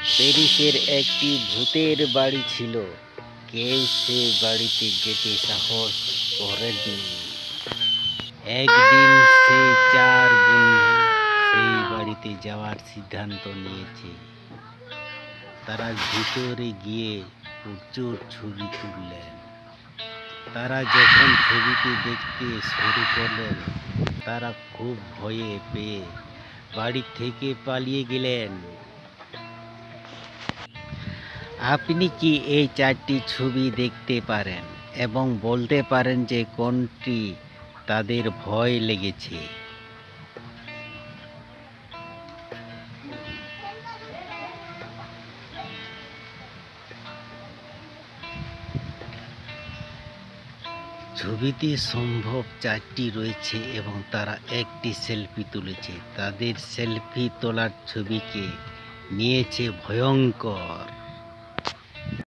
প্যারিসের একটি ভূতের বাড়ি ছিল। কেউ সে বাড়িতে যেতে সাহস করেনি। একদিন সেই চার বন্ধু সেই বাড়িতে যাওয়ার সিদ্ধান্ত নিয়েছে। তারা ভিতরে গিয়ে প্রচুর ছবি তুললেন। তারা যখন ছবিটি দেখতে শুরু করলেন, তারা খুব ভয়ে পেয়ে বাড়ি থেকে পালিয়ে গেলেন। আপনি কি এই চারটি ছবি দেখতে পারেন এবং বলতে পারেন যে কোনটি তাদের ভয় লেগেছে? ছবিতে সম্ভব চারটি রয়েছে এবং তারা একটি সেলফি তুলেছে। তাদের সেলফি তোলার ছবিকে নিয়েছে ভয়ঙ্কর।